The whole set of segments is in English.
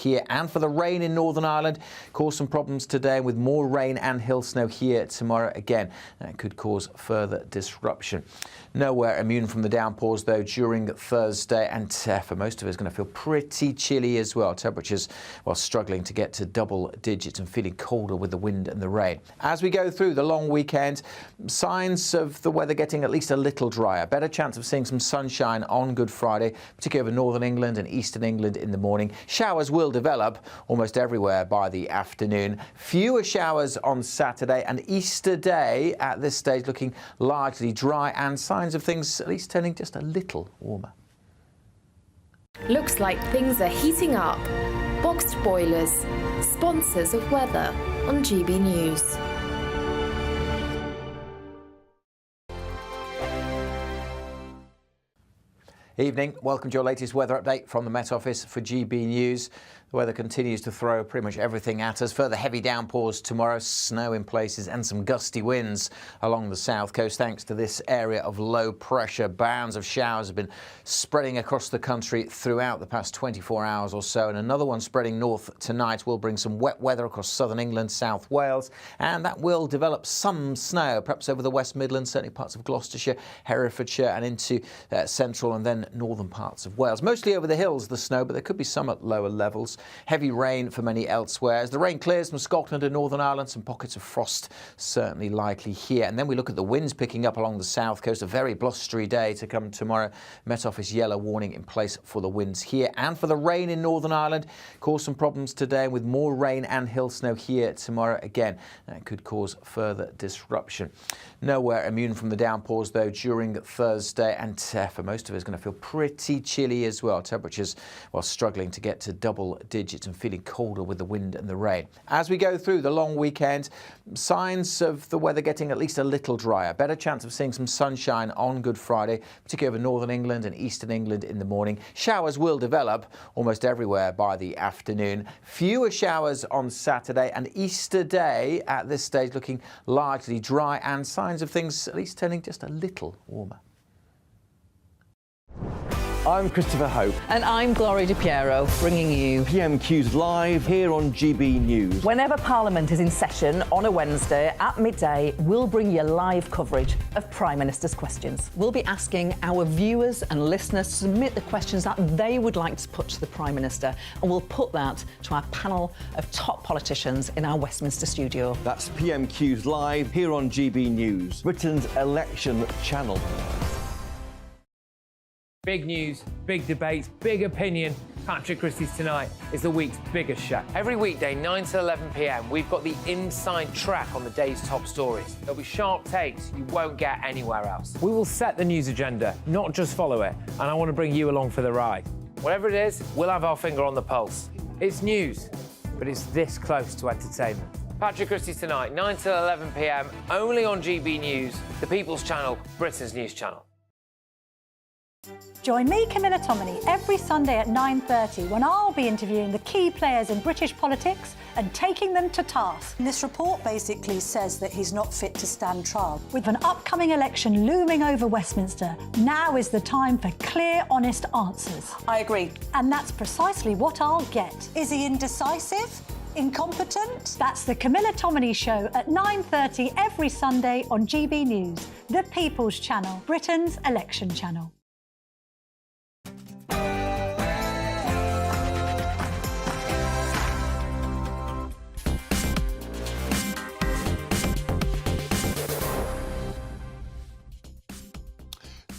here and for the rain in Northern Ireland. Cause some problems today with more rain and hill snow here tomorrow again. That could cause further disruption. Nowhere immune from the downpours though during Thursday, and for most of us going to feel pretty chilly as well. Temperatures while struggling to get to double digits and feeling colder with the wind and the rain. As we go through the long weekend, signs of the weather getting at least a little drier. Better chance of seeing some sunshine on Good Friday, particularly over northern England and eastern England in the morning. Showers will develop almost everywhere by the afternoon. Fewer showers on Saturday, and Easter Day at this stage looking largely dry and signs of things at least turning just a little warmer. Looks like things are heating up. Boxed boilers, sponsors of weather on GB News. Evening, welcome to your latest weather update from the Met Office for GB News. The weather continues to throw pretty much everything at us. Further heavy downpours tomorrow, snow in places and some gusty winds along the south coast thanks to this area of low pressure. Bands of showers have been spreading across the country throughout the past 24 hours or so, and another one spreading north tonight will bring some wet weather across southern England, South Wales, and that will develop some snow, perhaps over the West Midlands, certainly parts of Gloucestershire, Herefordshire and into central and then northern parts of Wales. Mostly over the hills, the snow, but there could be some at lower levels. Heavy rain for many elsewhere. As the rain clears from Scotland and Northern Ireland, some pockets of frost certainly likely here. And then we look at the winds picking up along the south coast. A very blustery day to come tomorrow. Met Office yellow warning in place for the winds here and for the rain in Northern Ireland. Cause some problems today with more rain and hill snow here tomorrow again. That could cause further disruption. Nowhere immune from the downpours though during Thursday, and for most of us going to feel pretty chilly as well. Temperatures while struggling to get to double digits and feeling colder with the wind and the rain. As we go through the long weekend, signs of the weather getting at least a little drier. Better chance of seeing some sunshine on Good Friday, particularly over northern England and eastern England in the morning. Showers will develop almost everywhere by the afternoon. Fewer showers on Saturday, and Easter Day at this stage looking largely dry and signs of things at least turning just a little warmer. I'm Christopher Hope. And I'm Gloria Di Piero, bringing you PMQ's live here on GB News. Whenever Parliament is in session on a Wednesday at midday, we'll bring you live coverage of Prime Minister's questions. We'll be asking our viewers and listeners to submit the questions that they would like to put to the Prime Minister, and we'll put that to our panel of top politicians in our Westminster studio. That's PMQ's live here on GB News, Britain's election channel. Big news, big debates, big opinion. Patrick Christie's Tonight is the week's biggest show. Every weekday, 9 to 11 p.m, we've got the inside track on the day's top stories. There'll be sharp takes you won't get anywhere else. We will set the news agenda, not just follow it, and I want to bring you along for the ride. Whatever it is, we'll have our finger on the pulse. It's news, but it's this close to entertainment. Patrick Christie's Tonight, 9 to 11 p.m, only on GB News, the People's Channel, Britain's news channel. Join me, Camilla Tominey, every Sunday at 9:30 when I'll be interviewing the key players in British politics and taking them to task. This report basically says that he's not fit to stand trial. With an upcoming election looming over Westminster, now is the time for clear, honest answers. I agree. And that's precisely what I'll get. Is he indecisive? Incompetent? That's the Camilla Tominey Show at 9:30 every Sunday on GB News, the People's Channel, Britain's election channel.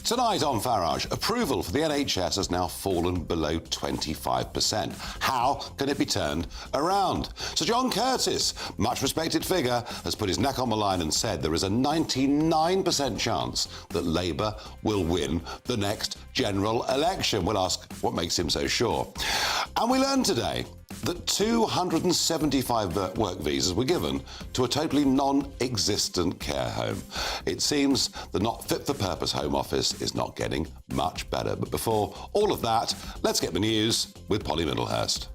Tonight on Farage, approval for the NHS has now fallen below 25%. How can it be turned around? Sir John Curtis, much respected figure, has put his neck on the line and said there is a 99% chance that Labour will win the next general election. We'll ask what makes him so sure. And we learned today that 275 work visas were given to a totally non-existent care home. It seems the not fit-for-purpose Home Office is not getting much better. But before all of that, let's get the news with Polly Middlehurst.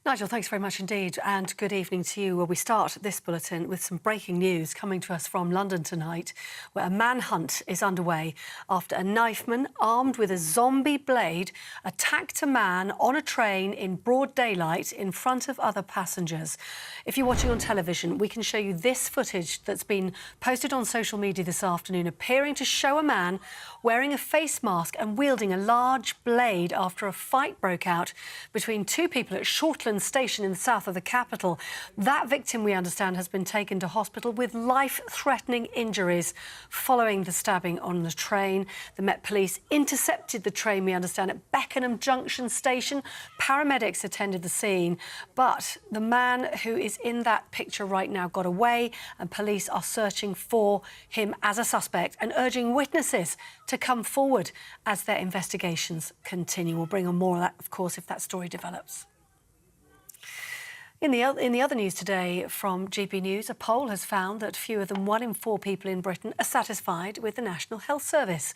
Nigel, thanks very much indeed, and good evening to you. Well, we start this bulletin with some breaking news coming to us from London tonight, where a manhunt is underway after a knifeman armed with a zombie blade attacked a man on a train in broad daylight in front of other passengers. If you're watching on television, we can show you this footage that's been posted on social media this afternoon, appearing to show a man wearing a face mask and wielding a large blade after a fight broke out between two people at Shortland Station in the south of the capital. That victim, we understand, has been taken to hospital with life-threatening injuries following the stabbing on the train. The Met Police intercepted the train, we understand, at Beckenham Junction Station. Paramedics attended the scene, but the man who is in that picture right now got away, and police are searching for him as a suspect and urging witnesses to come forward as their investigations continue. We'll bring on more of that, of course, if that story develops. In the other news today from GB News, a poll has found that fewer than 1 in 4 people in Britain are satisfied with the National Health Service.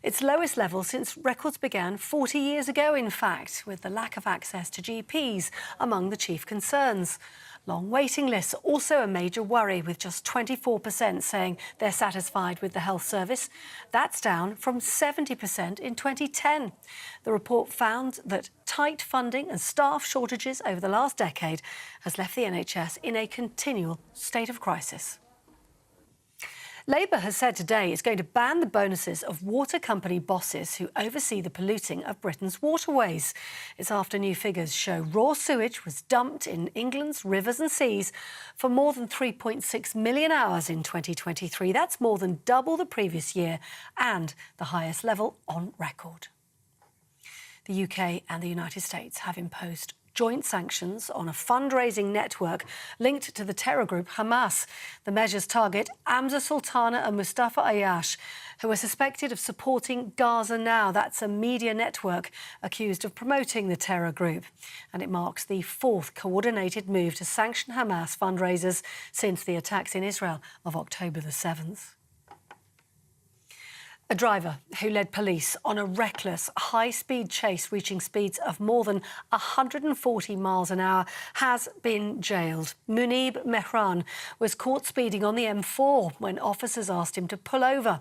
Its lowest level since records began 40 years ago, in fact, with the lack of access to GPs among the chief concerns. Long waiting lists are also a major worry, with just 24% saying they're satisfied with the health service. That's down from 70% in 2010. The report found that tight funding and staff shortages over the last decade has left the NHS in a continual state of crisis. Labour has said today it's going to ban the bonuses of water company bosses who oversee the polluting of Britain's waterways. It's after new figures show raw sewage was dumped in England's rivers and seas for more than 3.6 million hours in 2023. That's more than double the previous year and the highest level on record. The UK and the United States have imposed joint sanctions on a fundraising network linked to the terror group Hamas. The measures target Amza Sultana and Mustafa Ayash, who are suspected of supporting Gaza Now. That's a media network accused of promoting the terror group. And it marks the 4th coordinated move to sanction Hamas fundraisers since the attacks in Israel of October the 7th. A driver who led police on a reckless, high-speed chase reaching speeds of more than 140 miles an hour has been jailed. Munib Mehran was caught speeding on the M4 when officers asked him to pull over.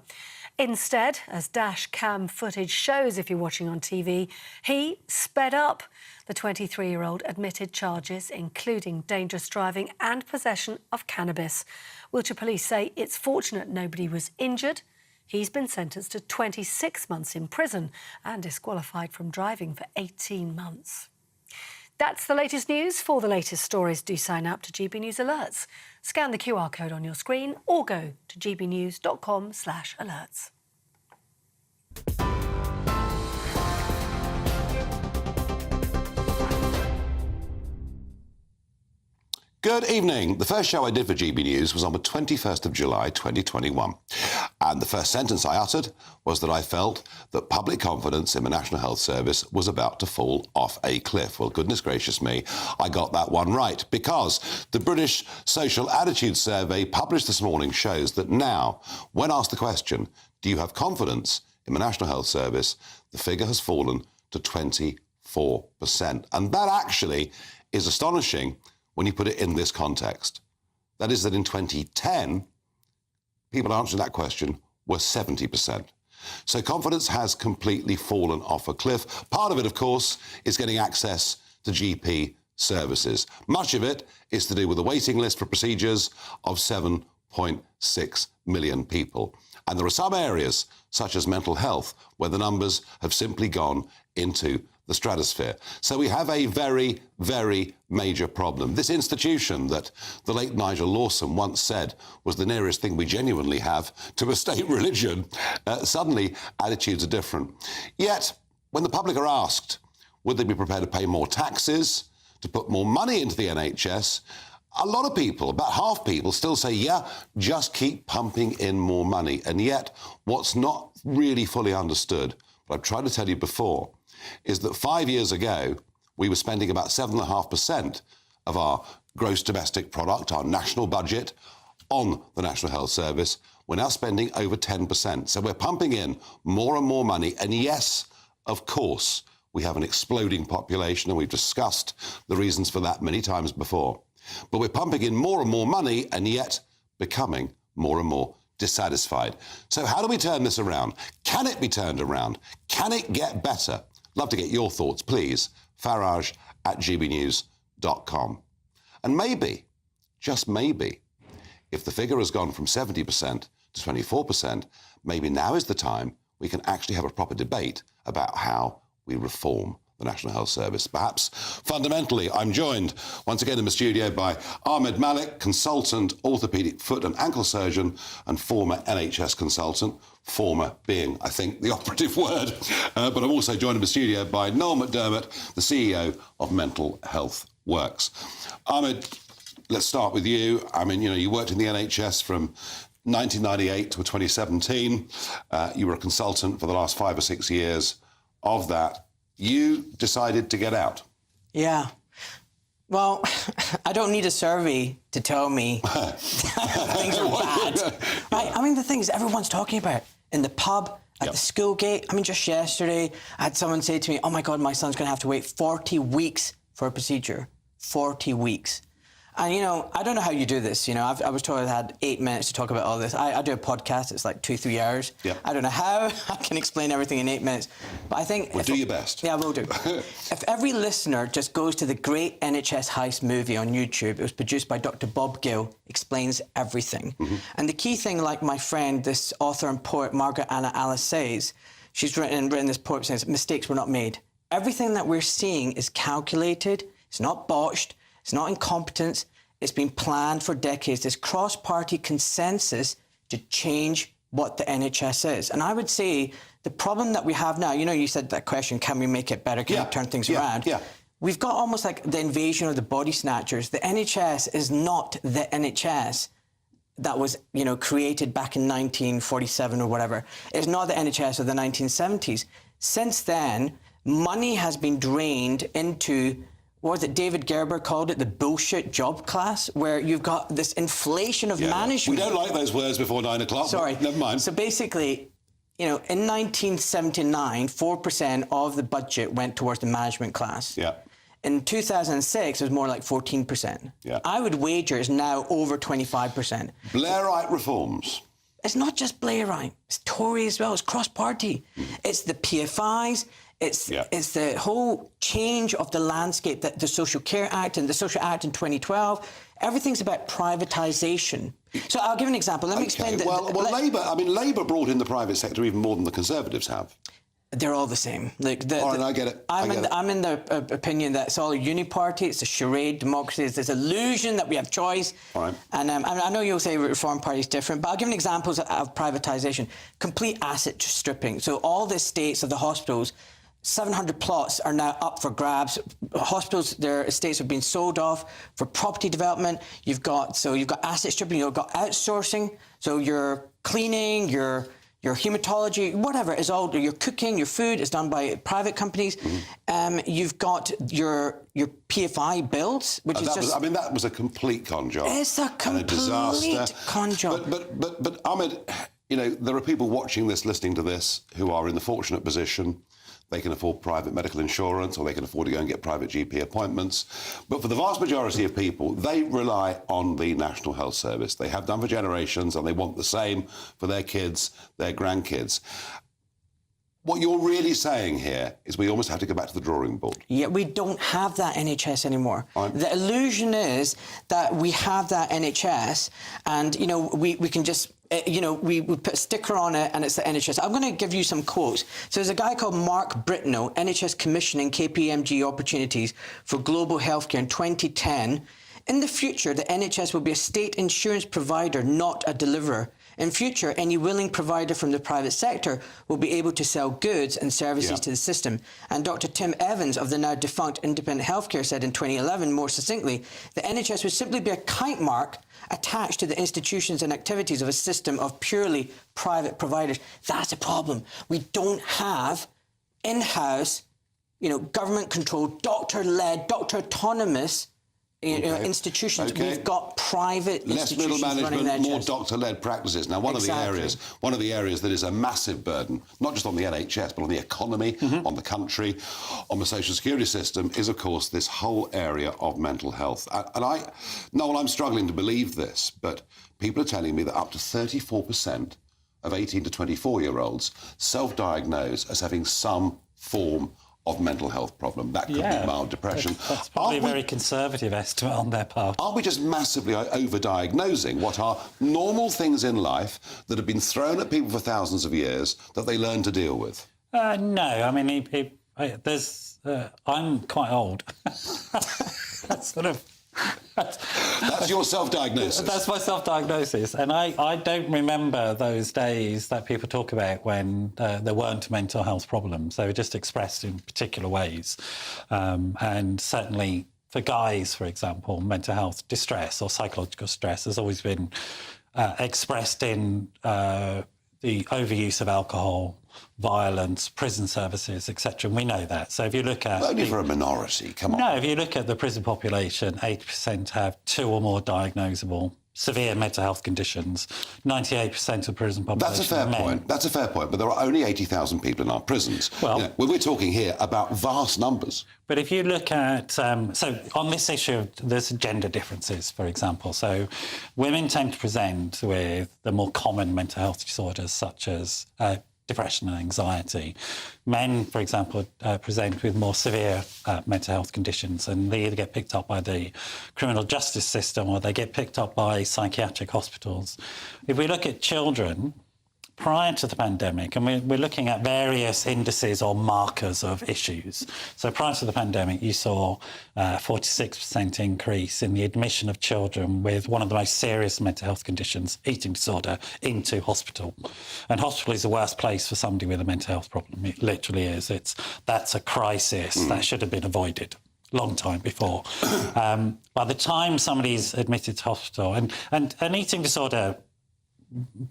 Instead, as dash cam footage shows if you're watching on TV, he sped up. The 23-year-old admitted charges, including dangerous driving and possession of cannabis. Wiltshire police say it's fortunate nobody was injured. He's been sentenced to 26 months in prison and disqualified from driving for 18 months. That's the latest news. For the latest stories, do sign up to GB News Alerts. Scan the QR code on your screen or go to gbnews.com/alerts. Good evening. The first show I did for GB News was on the 21st of July 2021. And the first sentence I uttered was that I felt that public confidence in the National Health Service was about to fall off a cliff. Well, goodness gracious me, I got that one right, because the British Social Attitude Survey published this morning shows that now, when asked the question, do you have confidence in the National Health Service, the figure has fallen to 24%. And that actually is astonishing when you put it in this context. That is that in 2010, people answering that question were 70%. So confidence has completely fallen off a cliff. Part of it, of course, is getting access to GP services. Much of it is to do with the waiting list for procedures of 7.6 million people. And there are some areas, such as mental health, where the numbers have simply gone into the stratosphere. So we have a very, very major problem. This institution that the late Nigel Lawson once said was the nearest thing we genuinely have to a state religion, suddenly attitudes are different. Yet, when the public are asked, would they be prepared to pay more taxes, to put more money into the NHS, a lot of people, about half people, still say, yeah, just keep pumping in more money. And yet, what's not really fully understood, but I've tried to tell you before, is that 5 years ago, we were spending about 7.5% of our gross domestic product, our national budget, on the National Health Service. We're now spending over 10%. So we're pumping in more and more money. And yes, of course, We have an exploding population, and we've discussed the reasons for that many times before. But we're pumping in more and more money and yet becoming more and more dissatisfied. So how do we turn this around? Can it be turned around? Can it get better? Love to get your thoughts, please. farage@gbnews.com. And maybe, just maybe, if the figure has gone from 70% to 24%, maybe now is the time we can actually have a proper debate about how we reform the National Health Service. Perhaps fundamentally, I'm joined once again in the studio by Ahmed Malik, consultant, orthopaedic foot and ankle surgeon and former NHS consultant, former being, I think, the operative word. But I'm also joined in the studio by Noel McDermott, the CEO of Mental Health Works. Ahmed, let's start with you. I mean, you worked in the NHS from 1998 to 2017. You were a consultant for the last 5 or 6 years. Of that, you decided to get out. Yeah. Well, I don't need a survey to tell me things are bad. Right? I mean, the thing is, everyone's talking about it. In the pub, at the school gate. I mean, just yesterday, I had someone say to me, oh, my God, my son's going to have to wait 40 weeks for a procedure. 40 weeks. And, I don't know how you do this. I was told I had 8 minutes to talk about all this. I do a podcast. It's like 2-3 hours. Yep. I don't know how I can explain everything in 8 minutes. But I think... Well, do your best. Yeah, I will do. If every listener just goes to the great NHS Heist movie on YouTube, it was produced by Dr. Bob Gill, explains everything. Mm-hmm. And the key thing, like my friend, this author and poet, Margaret Anna Alice says, she's written this poem says, mistakes were not made. Everything that we're seeing is calculated. It's not botched. It's not incompetence. It's been planned for decades. This cross-party consensus to change what the NHS is. And I would say the problem that we have now, you said that question, can we make it better? Can we turn things around? Yeah. We've got almost like the invasion of the body snatchers. The NHS is not the NHS that was, created back in 1947 or whatever. It's not the NHS of the 1970s. Since then, money has been drained into... what was it, David Gerber called it, the bullshit job class, where you've got this inflation of management. We don't like those words before 9 o'clock. Sorry. Never mind. So basically, in 1979, 4% of the budget went towards the management class. Yeah. In 2006, it was more like 14%. Yeah. I would wager it's now over 25%. Blairite reforms. It's not just Blairite. It's Tory as well. It's cross-party. It's the PFIs. It's the whole change of the landscape, that the Social Care Act and the Social Act in 2012. Everything's about privatisation. So I'll give an example. Let me explain. Labour brought in the private sector even more than the Conservatives have. They're all the same. I get it. I'm in the opinion that it's all a uniparty. It's a charade. Democracy is this illusion that we have choice. All right. And I know you'll say Reform Party is different, but I'll give an example of privatisation. Complete asset stripping. So all the estates of the hospitals, 700 plots are now up for grabs. Hospitals, their estates have been sold off for property development. You've got asset stripping. You've got outsourcing. So your cleaning, your hematology, whatever, is all your cooking, your food is done by private companies. Mm-hmm. You've got your PFI builds, which is just... that was a complete con job. It's a complete con job. But Ahmed, there are people watching this, listening to this, who are in the fortunate position. They can afford private medical insurance, or they can afford to go and get private GP appointments. But for the vast majority of people, they rely on the National Health Service. They have done for generations, and they want the same for their kids, their grandkids. What you're really saying here is we almost have to go back to the drawing board. Yeah, we don't have that NHS anymore. The illusion is that we have that NHS, and, we can just... we put a sticker on it and it's the NHS. I'm going to give you some quotes. So there's a guy called Mark Britnell, NHS Commissioning KPMG Opportunities for Global Healthcare in 2010. In the future, the NHS will be a state insurance provider, not a deliverer. In future, any willing provider from the private sector will be able to sell goods and services to the system. And Dr. Tim Evans of the now defunct Independent Healthcare said in 2011, more succinctly, the NHS would simply be a kite mark attached to the institutions and activities of a system of purely private providers. That's a problem. We don't have in-house, government-controlled, doctor-led, doctor-autonomous institutions. We've got private less middle institutions running management, the more NHS. doctor-led practices. Now, one of the areas that is a massive burden, not just on the NHS, but on the economy, on the country, on the social security system, is, of course, this whole area of mental health. And Noel, I'm struggling to believe this, but people are telling me that up to 34% of 18 to 24-year-olds self-diagnose as having some form of mental health problem. That could be mild depression. That's probably a very conservative estimate on their part. Are we just massively over-diagnosing what are normal things in life that have been thrown at people for thousands of years that they learn to deal with? No, I mean, I'm quite old. That's sort of... That's your self-diagnosis. That's my self-diagnosis. And I don't remember those days that people talk about when there weren't mental health problems. They were just expressed in particular ways. And certainly for guys, for example, mental health distress or psychological stress has always been expressed in the overuse of alcohol, violence, prison services, etc. And we know that. So if you look at... Only for a minority, come on. No, if you look at the prison population, 80% have 2 or more diagnosable severe mental health conditions. 98% of prison population That's a fair point. That's a fair point. But there are only 80,000 people in our prisons. Well, we're talking here about vast numbers. But if you look at... so on this issue, there's gender differences, for example. So women tend to present with the more common mental health disorders, such as depression and anxiety. Men, for example, present with more severe mental health conditions, and they either get picked up by the criminal justice system or they get picked up by psychiatric hospitals. If we look at children, prior to the pandemic, and we're looking at various indices or markers of issues. So prior to the pandemic, you saw a 46% increase in the admission of children with one of the most serious mental health conditions, eating disorder, into hospital. And hospital is the worst place for somebody with a mental health problem. It literally is. That's a crisis that should have been avoided long time before. By the time somebody's admitted to hospital, and an eating disorder,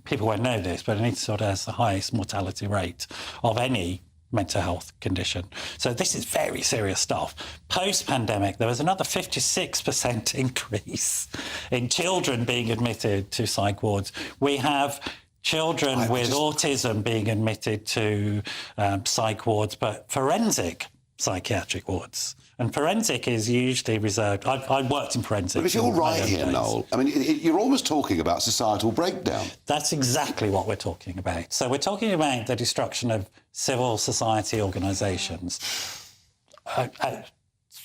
people won't know this, but an eating disorder has the highest mortality rate of any mental health condition. So this is very serious stuff. Post-pandemic, there was another 56% increase in children being admitted to psych wards. We have children with autism being admitted to psych wards, but forensic psychiatric wards. And forensic is usually reserved... I've worked in forensic. But if you're right here, Noel, I mean, you're almost talking about societal breakdown. That's exactly what we're talking about. So we're talking about the destruction of civil society organisations.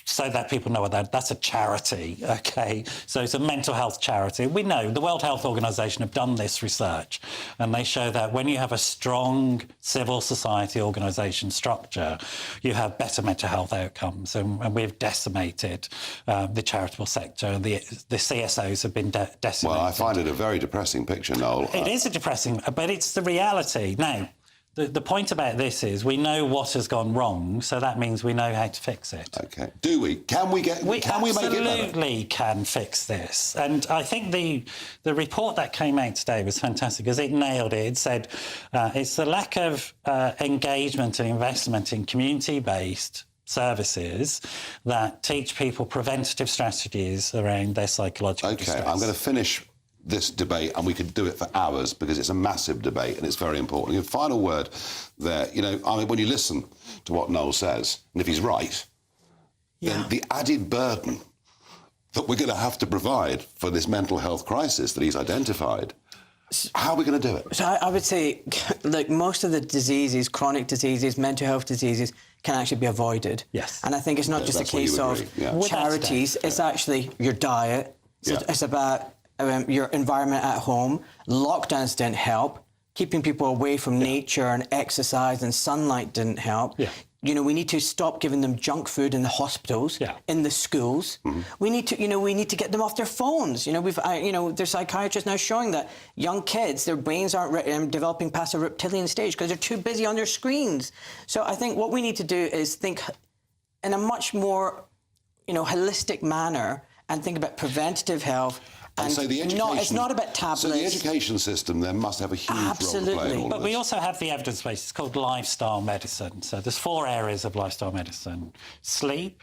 So that people know what that's a charity, OK? So it's a mental health charity. We know the World Health Organization have done this research, and they show that when you have a strong civil society organisation structure, you have better mental health outcomes. And we've decimated the charitable sector. The CSOs have been decimated. Well, I find it a very depressing picture, Noel. It is a depressing, but it's the reality. Now, the point about this is we know what has gone wrong, so that means we know how to fix it. OK. Do we? Can we make it better? We absolutely can fix this. And I think the report that came out today was fantastic because it nailed it. It said it's the lack of engagement and investment in community-based services that teach people preventative strategies around their psychological distress. I'm going to finish this debate, and we could do it for hours because it's a massive debate and it's very important. Your final word there, I mean, when you listen to what Noel says, and if he's right, then the added burden that we're going to have to provide for this mental health crisis that he's identified, how are we going to do it? So I would say, look, most of the diseases, chronic diseases, mental health diseases, can actually be avoided. Yes. And I think it's not just a case of charities, it's actually your diet, it's about your environment at home. Lockdowns didn't help. Keeping people away from nature and exercise and sunlight didn't help. Yeah. We need to stop giving them junk food in the hospitals, in the schools. We need to get them off their phones. There's psychiatrists now showing that young kids, their brains aren't developing past the reptilian stage because they're too busy on their screens. So I think what we need to do is think in a much more, holistic manner and think about preventative health. And so the education... it's not about tablets. So the education system then must have a huge role to play in all of But we this. also have the evidence base. It's called lifestyle medicine. So there's 4 areas of lifestyle medicine: sleep,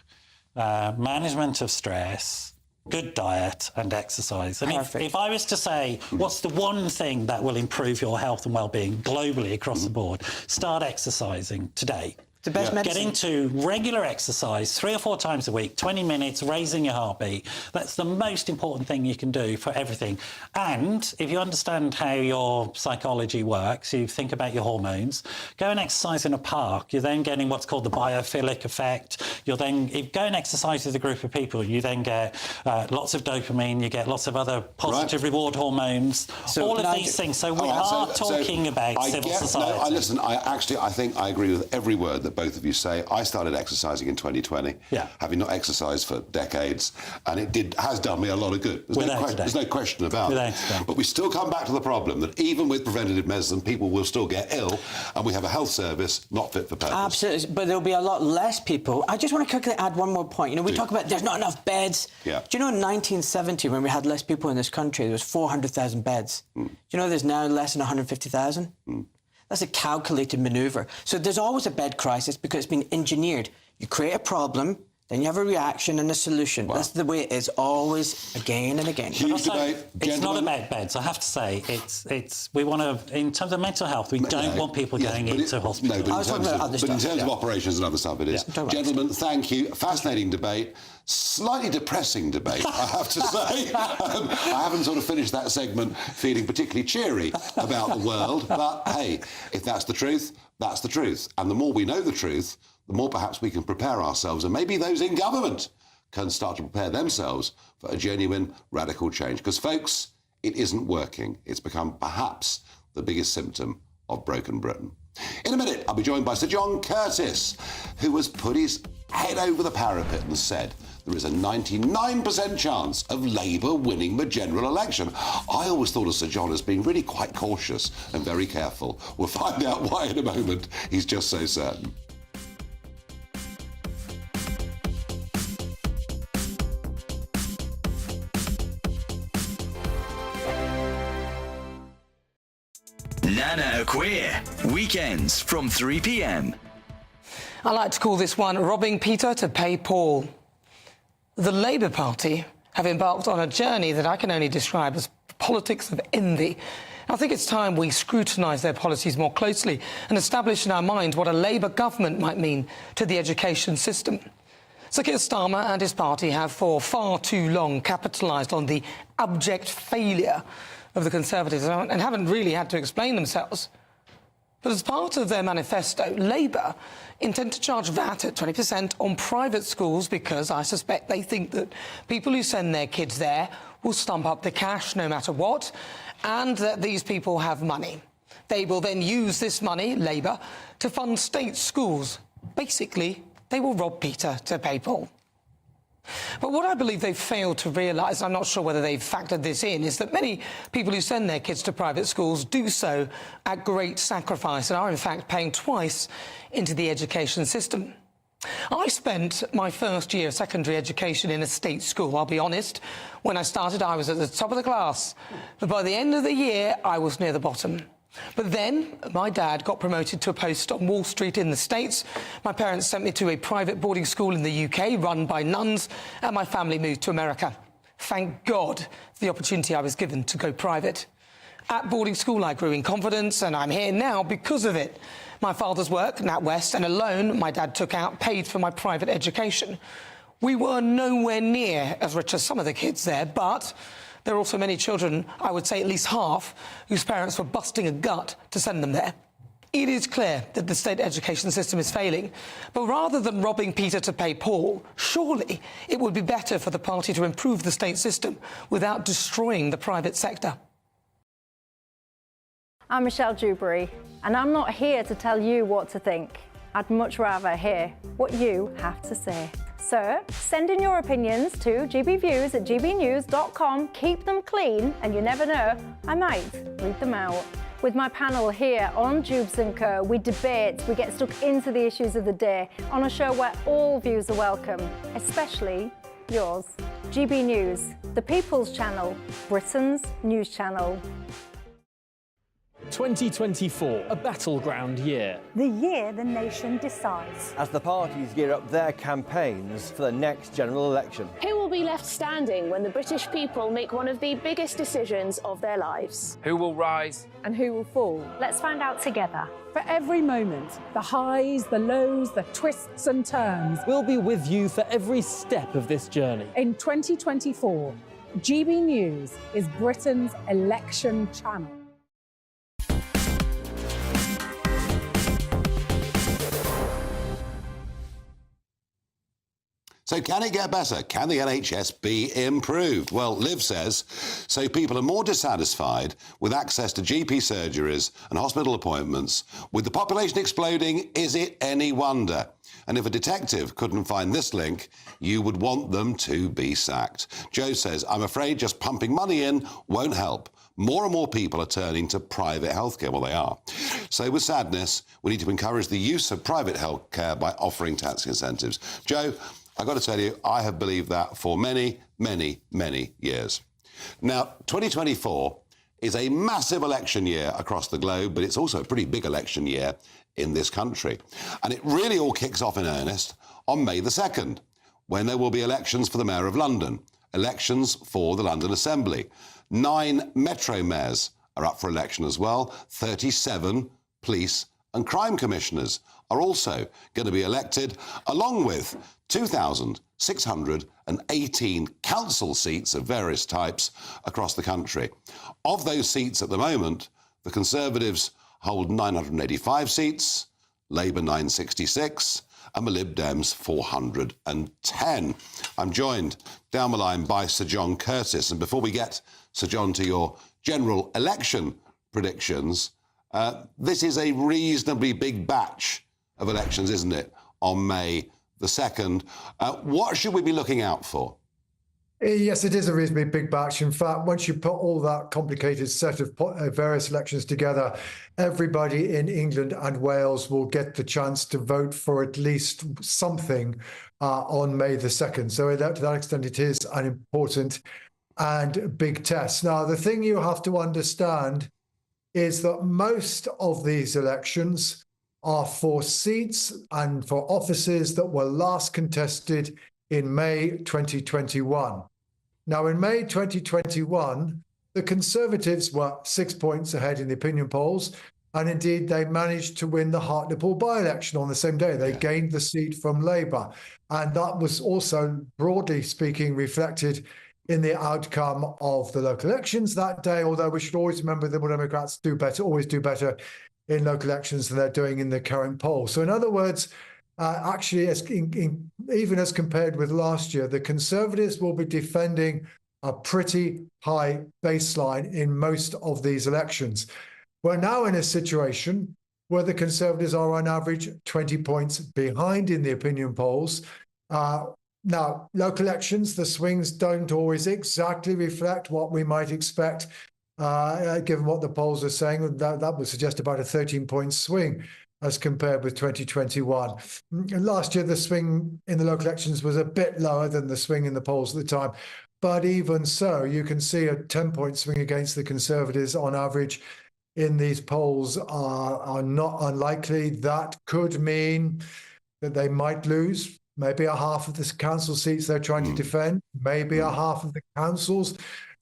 management of stress, good diet and exercise. And if I was to say, what's the one thing that will improve your health and well-being globally across the board? Start exercising today. The best medicine. Get into regular exercise 3 or 4 times a week, 20 minutes, raising your heartbeat. That's the most important thing you can do for everything. And if you understand how your psychology works, you think about your hormones, go and exercise in a park. You're then getting what's called the biophilic effect. You'll then go and exercise with a group of people. You then get lots of dopamine. You get lots of other positive reward hormones. So all of these things. So we are talking about civil society. No, listen, I think I agree with every word that both of you say. I started exercising in 2020, having not exercised for decades, and it has done me a lot of good. There's no question about it. But we still come back to the problem that even with preventative medicine, people will still get ill, and we have a health service not fit for purpose. Absolutely, but there'll be a lot less people. I just want to quickly add one more point. You know, we talk about there's not enough beds. Yeah. Do you know in 1970, when we had less people in this country, there was 400,000 beds. Do you know there's now less than 150,000? That's a calculated manoeuvre. So there's always a bed crisis because it's been engineered. You create a problem, then you have a reaction and a solution. That's the way it is always, again and again. Huge debate. It's not about beds. I have to say, we want to, in terms of mental health, we don't want people going into hospital. No, but in terms of operations and other stuff, it is. Gentlemen, thank you. Fascinating debate. Slightly depressing debate, I have to say. I haven't sort of finished that segment feeling particularly cheery about the world, but hey, if that's the truth, that's the truth. And the more we know the truth, the more perhaps we can prepare ourselves, and maybe those in government can start to prepare themselves for a genuine radical change. Because, folks, it isn't working. It's become perhaps the biggest symptom of broken Britain. In a minute, I'll be joined by Sir John Curtis, who has put his head over the parapet and said there is a 99% chance of Labour winning the general election. I always thought of Sir John as being really quite cautious and very careful. We'll find out why in a moment. He's just so certain. Nana Queer, weekends from 3 p.m. I like to call this one robbing Peter to pay Paul. The Labour Party have embarked on a journey that I can only describe as politics of envy. I think it's time we scrutinise their policies more closely and establish in our mind what a Labour government might mean to the education system. Sir Keir Starmer and his party have for far too long capitalised on the abject failure of the Conservatives and haven't really had to explain themselves. But as part of their manifesto, Labour intend to charge VAT at 20% on private schools because I suspect they think that people who send their kids there will stump up the cash no matter what, and that these people have money. They will then use this money, Labour, to fund state schools. Basically, they will rob Peter to pay Paul. But what I believe they've failed to realise, I'm not sure whether they've factored this in, is that many people who send their kids to private schools do so at great sacrifice and are in fact paying twice into the education system. I spent my first year of secondary education in a state school. I'll be honest, when I started I was at the top of the class, but by the end of the year I was near the bottom. But then my dad got promoted to a post on Wall Street in the States. My parents sent me to a private boarding school in the UK run by nuns, and my family moved to America. Thank God for the opportunity I was given to go private. At boarding school I grew in confidence, and I'm here now because of it. My father's work, NatWest, and a loan my dad took out paid for my private education. We were nowhere near as rich as some of the kids there, but there are also many children, I would say at least half, whose parents were busting a gut to send them there. It is clear that the state education system is failing, but rather than robbing Peter to pay Paul, surely it would be better for the party to improve the state system without destroying the private sector. I'm Michelle Dewberry, and I'm not here to tell you what to think. I'd much rather hear what you have to say. So, send in your opinions to gbviews@gbnews.com. Keep them clean, and you never know, I might read them out. With my panel here on Jubes & Co, we debate, we get stuck into the issues of the day on a show where all views are welcome, especially yours. GB News, the People's Channel, Britain's news channel. 2024, a battleground year. The year the nation decides. As the parties gear up their campaigns for the next general election. Who will be left standing when the British people make one of the biggest decisions of their lives? Who will rise? And who will fall? Let's find out together. For every moment, the highs, the lows, the twists and turns. We'll be with you for every step of this journey. In 2024, GB News is Britain's election channel. So can it get better? Can the NHS be improved? Well, Liv says, so people are more dissatisfied with access to GP surgeries and hospital appointments. With the population exploding, is it any wonder? And if a detective couldn't find this link, you would want them to be sacked. Joe says, I'm afraid just pumping money in won't help. More and more people are turning to private healthcare. Well, they are. So with sadness, we need to encourage the use of private healthcare by offering tax incentives. Joe, I've got to tell you, I have believed that for many, many, many years. Now, 2024 is a massive election year across the globe, but it's also a pretty big election year in this country. And it really all kicks off in earnest on May the 2nd, when there will be elections for the Mayor of London, elections for the London Assembly. 9 Metro mayors are up for election as well. 37 police and crime commissioners are also going to be elected, along with 2,618 council seats of various types across the country. Of those seats at the moment, the Conservatives hold 985 seats, Labour 966, and the Lib Dems 410. I'm joined down the line by Sir John Curtis. And before we get, Sir John, to your general election predictions, this is a reasonably big batch of elections, isn't it, on May the 2nd. What should we be looking out for? Yes, it is a reasonably big batch. In fact, once you put all that complicated set of various elections together, everybody in England and Wales will get the chance to vote for at least something on May the 2nd. So to that extent, it is an important and big test. Now, the thing you have to understand is that most of these elections are for seats and for offices that were last contested in May 2021. Now, in May 2021, the Conservatives were 6 points ahead in the opinion polls, and indeed they managed to win the Hartlepool by-election on the same day. They gained the seat from Labour, and that was also, broadly speaking, reflected in the outcome of the local elections that day, although we should always remember that Democrats always do better in local elections than they're doing in the current poll. So in other words, actually, even as compared with last year, the Conservatives will be defending a pretty high baseline in most of these elections. We're now in a situation where the Conservatives are on average 20 points behind in the opinion polls. Now, local elections, the swings don't always exactly reflect what we might expect, given what the polls are saying. That would suggest about a 13-point swing as compared with 2021. Last year, the swing in the local elections was a bit lower than the swing in the polls at the time. But even so, you can see a 10-point swing against the Conservatives on average in these polls are not unlikely. That could mean that they might lose maybe a half of the council seats they're trying to defend, maybe a half of the councils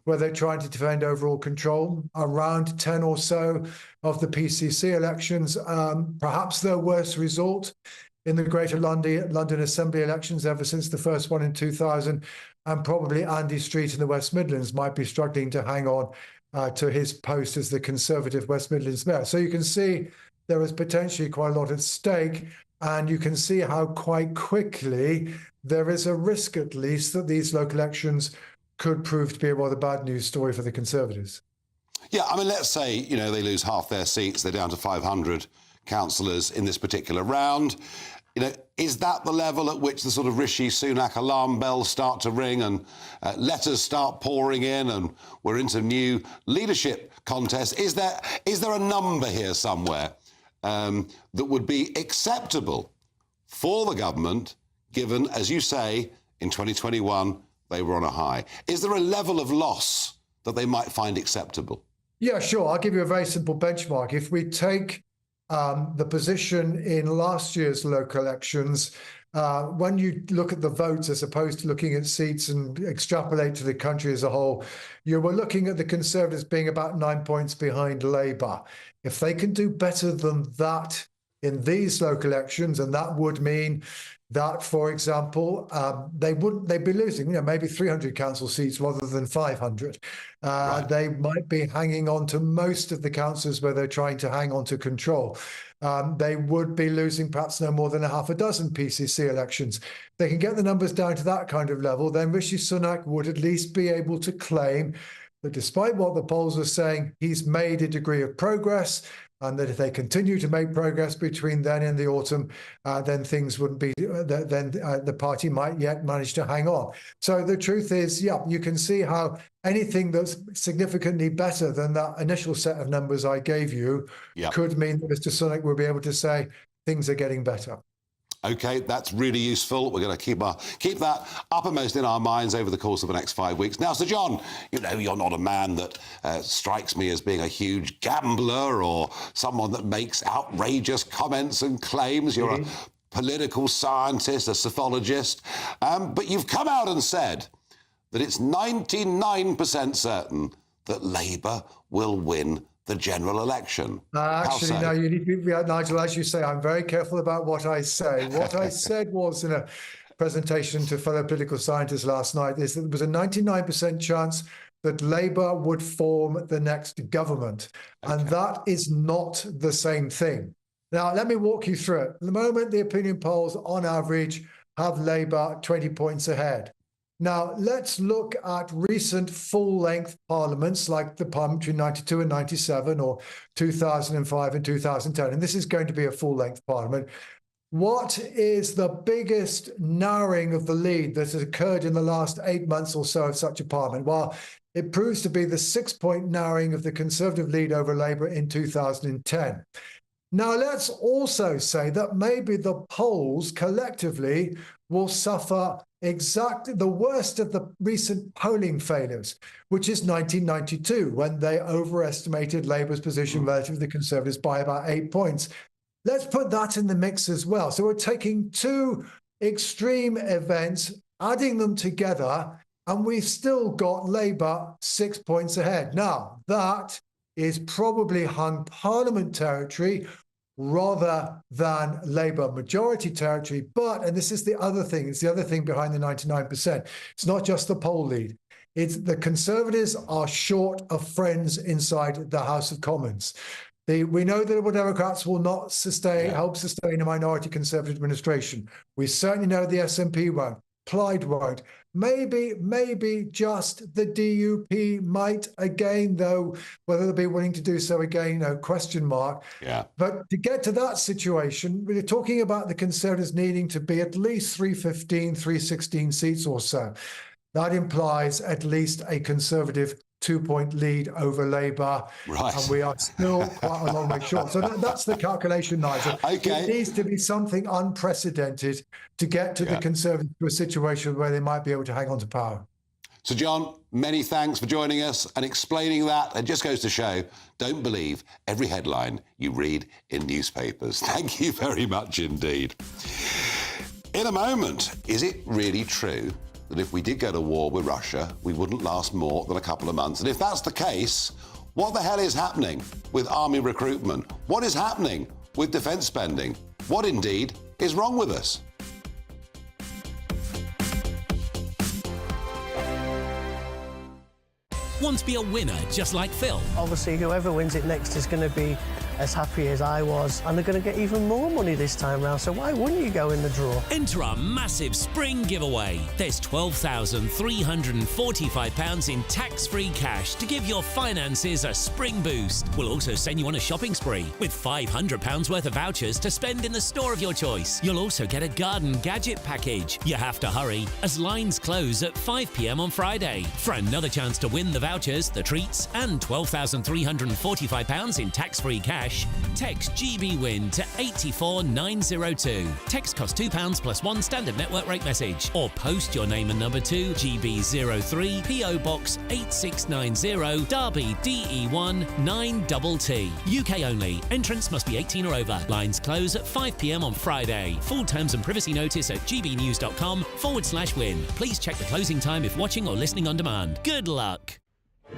where they're trying to defend overall control, around 10 or so of the PCC elections. Perhaps their worst result in the Greater London Assembly elections ever since the first one in 2000, and probably Andy Street in the West Midlands might be struggling to hang on to his post as the Conservative West Midlands Mayor. So you can see there is potentially quite a lot at stake, and you can see how quite quickly there is a risk, at least, that these local elections could prove to be a rather bad news story for the Conservatives. Yeah, I mean, let's say, they lose half their seats, they're down to 500 councillors in this particular round. Is that the level at which the sort of Rishi Sunak alarm bells start to ring and letters start pouring in and we're into new leadership contests? Is there a number here somewhere that would be acceptable for the government, given, as you say, in 2021, they were on a high? Is there a level of loss that they might find acceptable? Yeah, sure. I'll give you a very simple benchmark. If we take the position in last year's local elections, when you look at the votes as opposed to looking at seats and extrapolate to the country as a whole, you were looking at the Conservatives being about 9 points behind Labour. If they can do better than that in these local elections, and that would mean that, for example, they'd be losing, maybe 300 council seats rather than 500. They might be hanging on to most of the councils where they're trying to hang on to control. They would be losing perhaps no more than a half a dozen PCC elections. They can get the numbers down to that kind of level, then Rishi Sunak would at least be able to claim that despite what the polls are saying, he's made a degree of progress, and that if they continue to make progress between then and the autumn, then things wouldn't be, then the party might yet manage to hang on. So the truth is, yeah, you can see how anything that's significantly better than that initial set of numbers I gave you could mean that Mr. Sunak will be able to say things are getting better. OK, that's really useful. We're going to keep that uppermost in our minds over the course of the next 5 weeks. Now, Sir John, you're not a man that strikes me as being a huge gambler or someone that makes outrageous comments and claims. You're a political scientist, a psephologist. But you've come out and said that it's 99% certain that Labour will win the general election. Actually, no, you need to be, Nigel, as you say, I'm very careful about what I say. What I said was in a presentation to fellow political scientists last night is that there was a 99% chance that Labour would form the next government. And that is not the same thing. Now, let me walk you through it. At the moment, the opinion polls, on average, have Labour 20 points ahead. Now, let's look at recent full-length parliaments like the parliament between 92 and 97 or 2005 and 2010. And this is going to be a full-length parliament. What is the biggest narrowing of the lead that has occurred in the last 8 months or so of such a parliament? Well, it proves to be the 6-point narrowing of the Conservative lead over Labour in 2010. Now, let's also say that maybe the polls collectively will suffer exactly the worst of the recent polling failures, which is 1992, when they overestimated Labour's position relative to the Conservatives by about 8 points. Let's put that in the mix as well. So we're taking two extreme events, adding them together, and we've still got Labour 6 points ahead. Now, that is probably hung Parliament territory rather than Labour majority territory. But, and this is the other thing, it's the other thing behind the 99%, it's not just the poll lead. It's the Conservatives are short of friends inside the House of Commons. We know that the Democrats will not help sustain a minority Conservative administration. We certainly know the SNP won't. Plaid won't. Maybe just the DUP might again, though, whether they'll be willing to do so again, question mark. Yeah. But to get to that situation, we're talking about the Conservatives needing to be at least 315, 316 seats or so. That implies at least a Conservative 2-point lead over Labour. Right. And we are still quite a long way short. So that's the calculation, Nigel. Okay. It needs to be something unprecedented to get to the Conservatives to a situation where they might be able to hang on to power. So, John, many thanks for joining us and explaining that. It just goes to show, don't believe every headline you read in newspapers. Thank you very much indeed. In a moment, is it really true that if we did go to war with Russia, we wouldn't last more than a couple of months? And if that's the case, what the hell is happening with army recruitment? What is happening with defence spending? What indeed is wrong with us? Want to be a winner just like Phil? Obviously, whoever wins it next is going to be as happy as I was, and they're going to get even more money this time round, so why wouldn't you go in the draw? Enter our massive spring giveaway. There's £12,345 in tax-free cash to give your finances a spring boost. We'll also send you on a shopping spree with £500 worth of vouchers to spend in the store of your choice. You'll also get a garden gadget package. You have to hurry, as lines close at 5 p.m. on Friday. For another chance to win the vouchers, the treats, and £12,345 in tax-free cash, cash, text GB Win to 84902. Text costs £2 plus one standard network rate message. Or post your name and number to GB03 PO Box 8690 Derby DE1 9TT. UK only. Entrance must be 18 or over. Lines close at 5 p.m. on Friday. Full terms and privacy notice at gbnews.com/win. Please check the closing time if watching or listening on demand. Good luck.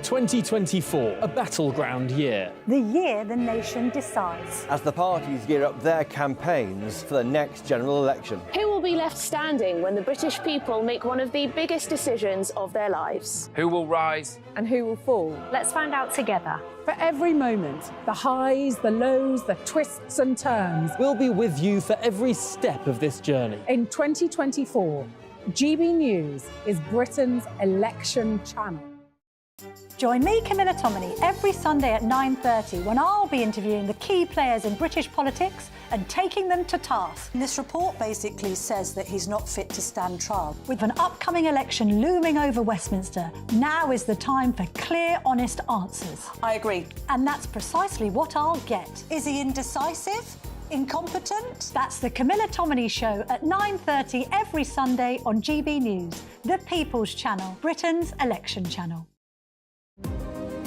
2024, a battleground year. The year the nation decides. As the parties gear up their campaigns for the next general election. Who will be left standing when the British people make one of the biggest decisions of their lives? Who will rise? And who will fall? Let's find out together. For every moment, the highs, the lows, the twists and turns. We'll be with you for every step of this journey. In 2024, GB News is Britain's election channel. Join me, Camilla Tominey, every Sunday at 9:30 when I'll be interviewing the key players in British politics and taking them to task. This report basically says that he's not fit to stand trial. With an upcoming election looming over Westminster, now is the time for clear, honest answers. I agree. And that's precisely what I'll get. Is he indecisive? Incompetent? That's the Camilla Tominey Show at 9:30 every Sunday on GB News, the People's Channel, Britain's election channel.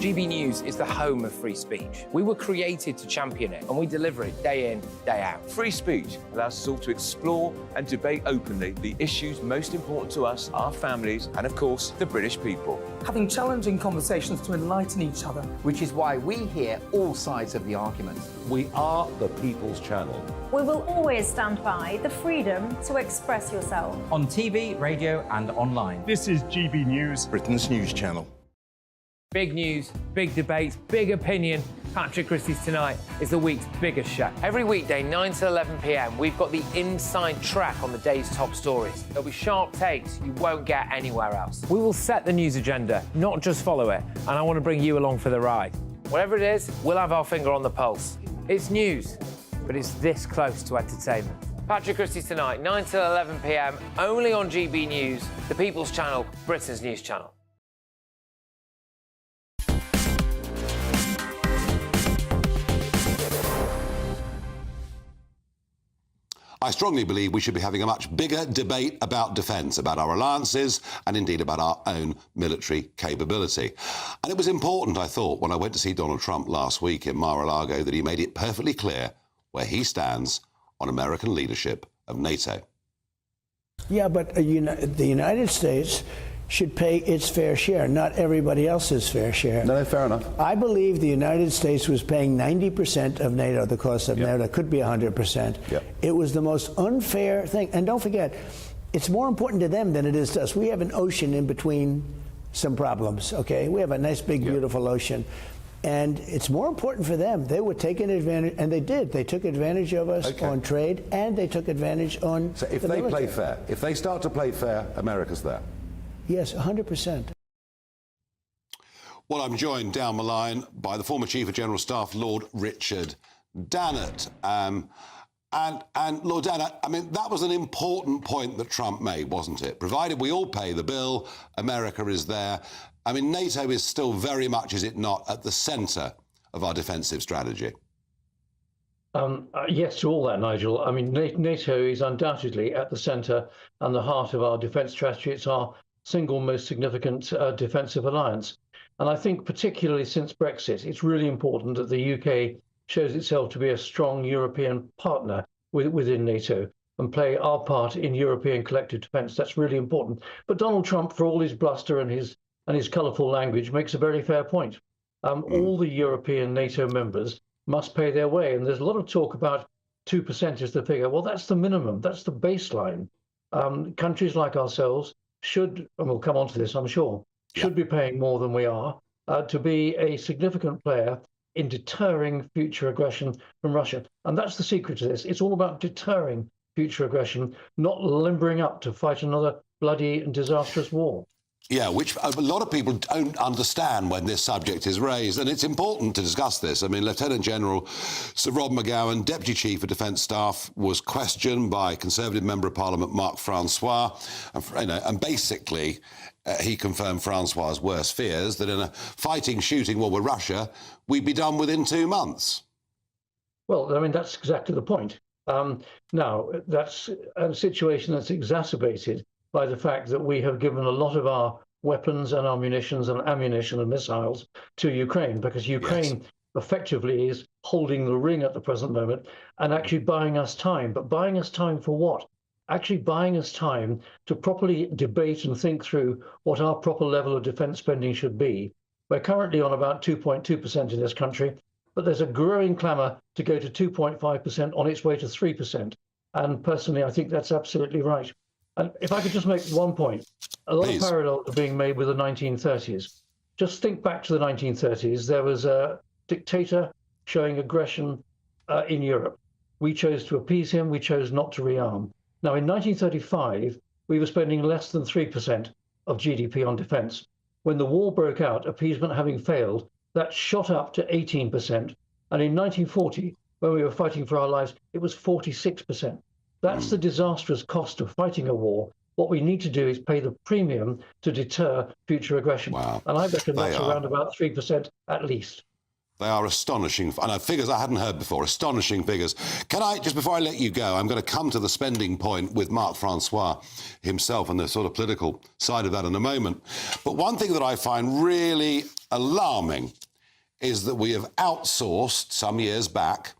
GB News is the home of free speech. We were created to champion it, and we deliver it day in, day out. Free speech allows us all to explore and debate openly the issues most important to us, our families, and of course, the British people. Having challenging conversations to enlighten each other. Which is why we hear all sides of the argument. We are the People's Channel. We will always stand by the freedom to express yourself. On TV, radio and online. This is GB News, Britain's news channel. Big news, big debates, big opinion. Patrick Christie's Tonight is the week's biggest show. Every weekday, 9 to 11 p.m, we've got the inside track on the day's top stories. There'll be sharp takes you won't get anywhere else. We will set the news agenda, not just follow it, and I want to bring you along for the ride. Whatever it is, we'll have our finger on the pulse. It's news, but it's this close to entertainment. Patrick Christie's Tonight, 9 to 11 p.m, only on GB News, the People's Channel, Britain's news channel. I strongly believe we should be having a much bigger debate about defence, about our alliances and indeed about our own military capability. And it was important, I thought, when I went to see Donald Trump last week in Mar-a-Lago that he made it perfectly clear where he stands on American leadership of NATO. Yeah, but the United States should pay its fair share, not everybody else's fair share. No, fair enough. I believe the United States was paying 90% of NATO, the cost of NATO. It could be 100%. It was the most unfair thing. And don't forget, it's more important to them than it is to us. We have an ocean in between some problems, okay? We have a nice, big, beautiful ocean. And it's more important for them. They were taking advantage, and they did. They took advantage of us on trade, and they took advantage on So if they play fair, if they start to play fair, America's there. Yes, 100%. Well, I'm joined down the line by the former Chief of General Staff, Lord Richard Dannett. And Lord Dannett, I mean, that was an important point that Trump made, wasn't it? Provided we all pay the bill, America is there. I mean, NATO is still very much, is it not, at the centre of our defensive strategy? Yes to all that, Nigel. I mean, NATO is undoubtedly at the centre and the heart of our defence strategy. It's our single most significant defensive alliance. And I think particularly since Brexit, it's really important that the UK shows itself to be a strong European partner within NATO and play our part in European collective defence. That's really important. But Donald Trump, for all his bluster and his colourful language, makes a very fair point. All the European NATO members must pay their way. And there's a lot of talk about 2% is the figure. Well, that's the minimum. That's the baseline. Countries like ourselves should, and we'll come on to this, I'm sure, should be paying more than we are to be a significant player in deterring future aggression from Russia. And that's the secret to this. It's all about deterring future aggression, not limbering up to fight another bloody and disastrous war. Yeah, which a lot of people don't understand when this subject is raised, and it's important to discuss this. I mean, Lieutenant General Sir Rob McGowan, Deputy Chief of Defence Staff, was questioned by Conservative Member of Parliament Mark Francois, and basically he confirmed Francois' worst fears, that in a fighting, shooting war with Russia, we'd be done within 2 months. Well, I mean, that's exactly the point. Now, that's a situation that's exacerbated by the fact that we have given a lot of our weapons and our munitions and ammunition and missiles to Ukraine, because Ukraine effectively is holding the ring at the present moment and actually buying us time. But buying us time for what? Actually buying us time to properly debate and think through what our proper level of defence spending should be. We're currently on about 2.2% in this country, but there's a growing clamour to go to 2.5% on its way to 3%. And personally, I think that's absolutely right. And if I could just make one point, a lot of parallels are being made with the 1930s. Just think back to the 1930s. There was a dictator showing aggression in Europe. We chose to appease him. We chose not to rearm. Now, in 1935, we were spending less than 3% of GDP on defence. When the war broke out, appeasement having failed, that shot up to 18%. And in 1940, when we were fighting for our lives, it was 46%. That's the disastrous cost of fighting a war. What we need to do is pay the premium to deter future aggression. Wow. And I reckon that's around about 3% at least. They are astonishing. I know figures I hadn't heard before, astonishing figures. Can I, just before I let you go, I'm going to come to the spending point with Marc Francois himself and the sort of political side of that in a moment. But one thing that I find really alarming is that we have outsourced, some years back,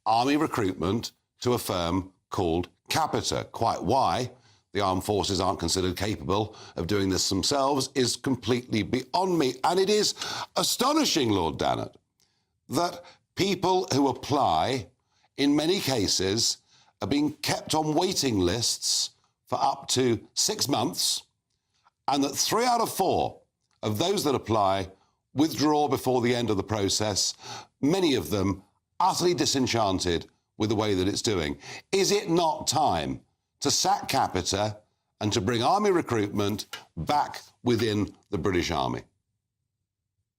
army recruitment to a firm called Capita. Quite why the armed forces aren't considered capable of doing this themselves is completely beyond me. And it is astonishing, Lord Dannatt, that people who apply, in many cases, are being kept on waiting lists for up to 6 months, and that 3 out of 4 of those that apply withdraw before the end of the process, many of them utterly disenchanted with the way that it's doing. Is it not time to sack Capita and to bring army recruitment back within the British Army?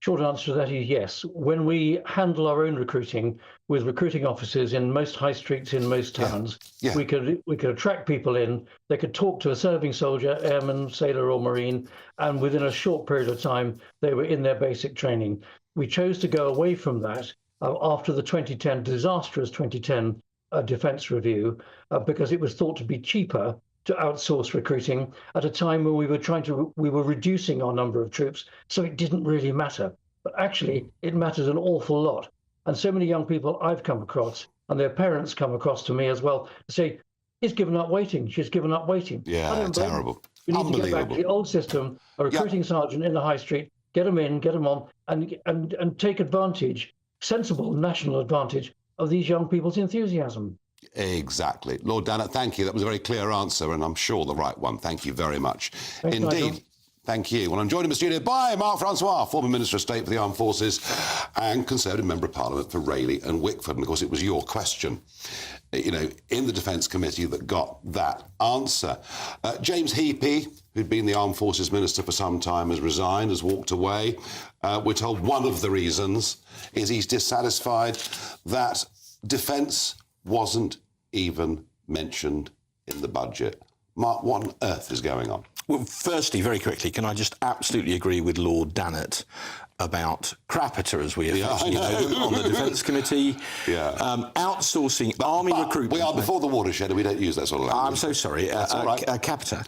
Short answer to that is yes. When we handle our own recruiting with recruiting offices in most high streets in most towns, we could attract people in. They could talk to a serving soldier, airman, sailor or marine, and within a short period of time, they were in their basic training. We chose to go away from that after the 2010, disastrous 2010 defence review, because it was thought to be cheaper to outsource recruiting at a time when we were reducing our number of troops, so it didn't really matter. But actually, it matters an awful lot. And so many young people I've come across, and their parents come across to me as well, to say, he's given up waiting, she's given up waiting. Yeah, terrible. We need to get back to the old system, a recruiting sergeant in the high street, get them in, get them on, and take advantage, sensible national advantage, of these young people's enthusiasm. Exactly. Lord Dannatt, thank you. That was a very clear answer, and I'm sure the right one. Thank you very much. Thanks, indeed. Nigel. Thank you. Well, I'm joined in the studio by Marc Francois, former Minister of State for the Armed Forces and Conservative Member of Parliament for Rayleigh and Wickford. And, of course, it was your question, you know, in the Defence Committee that got that answer. James Heapy, who'd been the Armed Forces Minister for some time, has resigned, has walked away. We're told one of the reasons is he's dissatisfied that defence wasn't even mentioned in the budget. Mark, what on earth is going on? Well, firstly, very quickly, can I just absolutely agree with Lord Dannatt about Crapita, as we affectionately know them, on the Defence Committee. Outsourcing army recruitment. We are before the watershed and we don't use that sort of language. I'm so sorry. That's all right. Capita.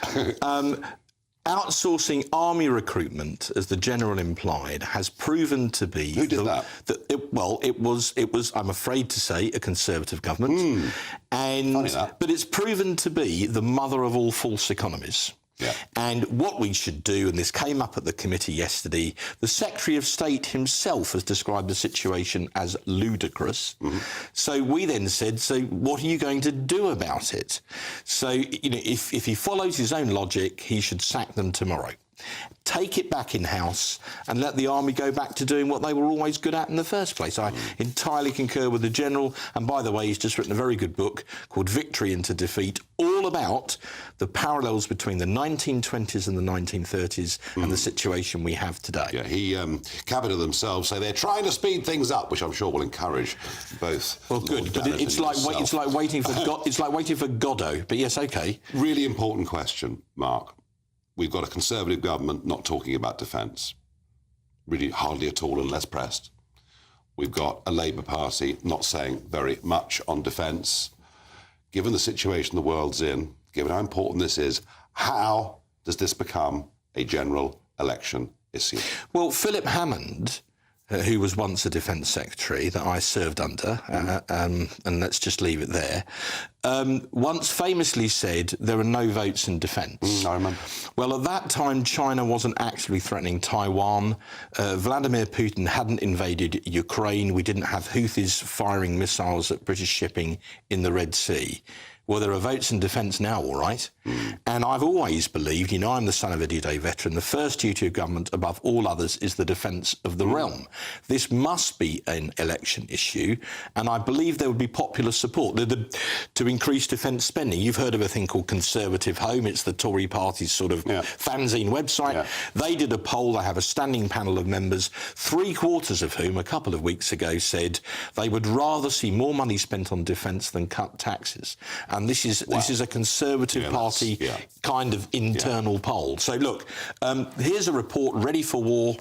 Outsourcing army recruitment, as the general implied, has proven to be... Who did that? It was, I'm afraid to say, a Conservative government. But it's proven to be the mother of all false economies. Yeah. And what we should do, and this came up at the committee yesterday, the Secretary of State himself has described the situation as ludicrous. So we then said, so what are you going to do about it? So, you know, if he follows his own logic, he should sack them tomorrow. Take it back in-house and let the army go back to doing what they were always good at in the first place. I entirely concur with the General. And by the way, he's just written a very good book called Victory into Defeat, all about the parallels between the 1920s and the 1930s and the situation we have today. Yeah, Capita themselves say they're trying to speed things up, which I'm sure will encourage both. Well, good, but it's like waiting for Godot. But yes, OK. Really important question, Mark. We've got a Conservative government not talking about defence, really hardly at all unless pressed. We've got a Labour Party not saying very much on defence. Given the situation the world's in, given how important this is, how does this become a general election issue? Well, Philip Hammond, who was once a Defence Secretary that I served under, and let's just leave it there, once famously said there are no votes in defence. I remember. Well, at that time, China wasn't actually threatening Taiwan. Vladimir Putin hadn't invaded Ukraine. We didn't have Houthis firing missiles at British shipping in the Red Sea. Well, there are votes in defence now, all right. And I've always believed, you know, I'm the son of a D-Day veteran, the first duty of government above all others is the defence of the realm. This must be an election issue, and I believe there would be popular support to increase defence spending. You've heard of a thing called Conservative Home. It's the Tory party's sort of fanzine website. They did a poll. They have a standing panel of members, 3/4 of whom a couple of weeks ago said they would rather see more money spent on defence than cut taxes. And this is a Conservative Party kind of internal poll. So look, here's a report ready for war,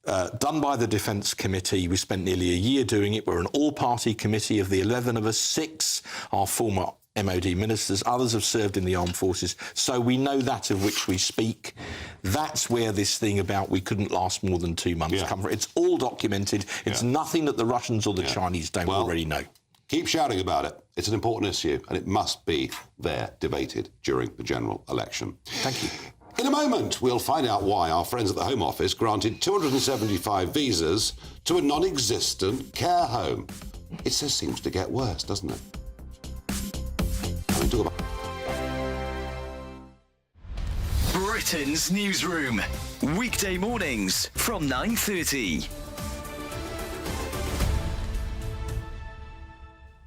done by the Defence Committee. We spent nearly a year doing it. We're an all-party committee. Of the 11 of us, 6 are former MOD ministers. Others have served in the armed forces. So we know that of which we speak. That's where this thing about we couldn't last more than 2 months come from. It's all documented. It's nothing that the Russians or the Chinese don't already know. Keep shouting about it. It's an important issue, and it must be there debated during the general election. Thank you. In a moment, we'll find out why our friends at the Home Office granted 275 visas to a non-existent care home. It just seems to get worse, doesn't it? Talk about Britain's Newsroom, weekday mornings from 9:30.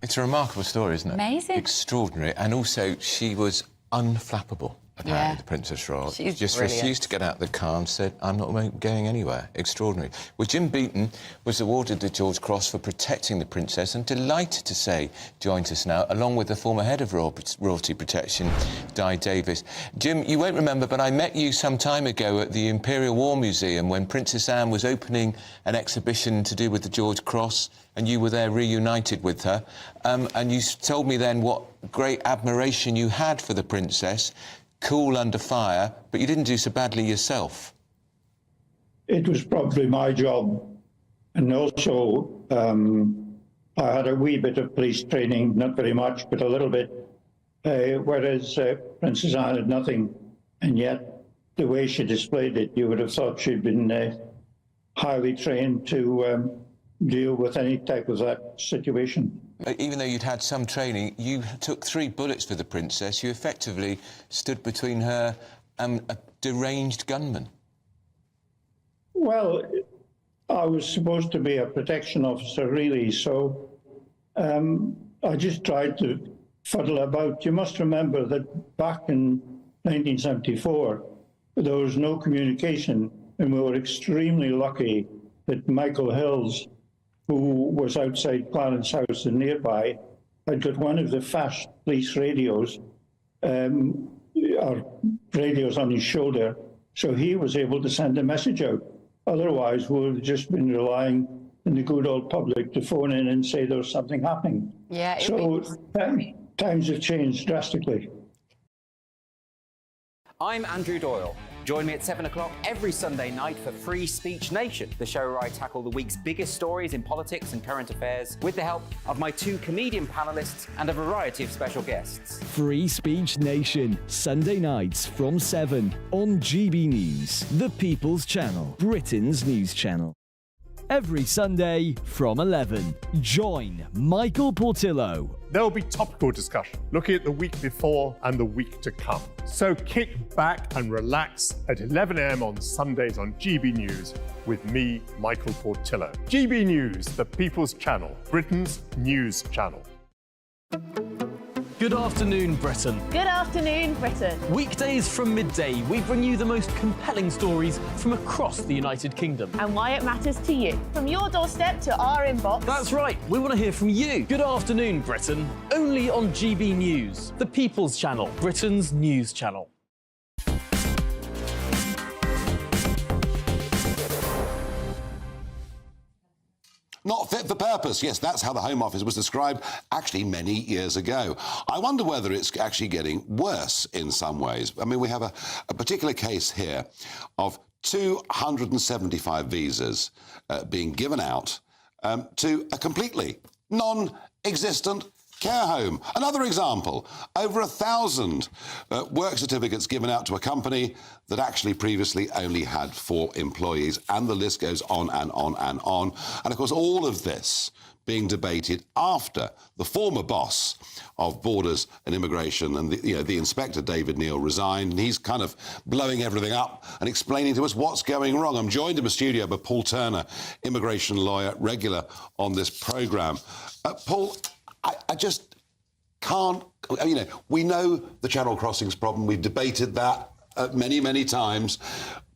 It's a remarkable story, isn't it? Amazing. Extraordinary. And also, she was unflappable, apparently, the Princess Royal. She's just brilliant. refused to get out of the car and said, I'm not going anywhere. Extraordinary. Well, Jim Beaton was awarded the George Cross for protecting the Princess, and delighted to say joins us now, along with the former head of Royalty Protection, Di Davis. Jim, you won't remember, but I met you some time ago at the Imperial War Museum when Princess Anne was opening an exhibition to do with the George Cross, and you were there reunited with her. And you told me then what great admiration you had for the Princess, cool under fire, but you didn't do so badly yourself. It was probably my job. And also, I had a wee bit of police training, not very much, but a little bit, whereas Princess Anne had nothing. And yet, the way she displayed it, you would have thought she'd been highly trained to deal with any type of that situation. Even though you'd had some training, you took 3 bullets for the Princess. You effectively stood between her and a deranged gunman. Well, I was supposed to be a protection officer, really, so I just tried to fuddle about. You must remember that back in 1974, there was no communication, and we were extremely lucky that Michael Hills, who was outside Clarence House and nearby, had got one of the fast police radios, or radios on his shoulder, so he was able to send a message out. Otherwise, we would have just been relying on the good old public to phone in and say there's something happening. Yeah. So times have changed drastically. I'm Andrew Doyle. Join me at 7 o'clock every Sunday night for Free Speech Nation, the show where I tackle the week's biggest stories in politics and current affairs with the help of my 2 comedian panellists and a variety of special guests. Free Speech Nation, Sunday nights from 7 on GB News, the People's Channel, Britain's news channel. Every Sunday from 11, join Michael Portillo. There will be topical discussion, looking at the week before and the week to come. So kick back and relax at 11 a.m. on Sundays on GB News with me, Michael Portillo. GB News, the People's Channel, Britain's news channel. Good afternoon, Britain. Good afternoon, Britain. Weekdays from midday, we bring you the most compelling stories from across the United Kingdom. And why it matters to you. From your doorstep to our inbox. That's right, we want to hear from you. Good afternoon, Britain. Only on GB News, the People's Channel, Britain's news channel. Not fit for purpose. Yes, that's how the Home Office was described actually many years ago. I wonder whether it's actually getting worse in some ways. I mean, we have a particular case here of 275 visas being given out to a completely non-existent care home. Another example, over 1,000 work certificates given out to a company that actually previously only had 4 employees, and the list goes on and on and on. And of course, all of this being debated after the former boss of Borders and Immigration and the Inspector, David Neal, resigned, and he's kind of blowing everything up and explaining to us what's going wrong. I'm joined in the studio by Paul Turner, immigration lawyer, regular on this programme. Paul, I just can't... we know the Channel Crossings problem. We've debated that many, many times.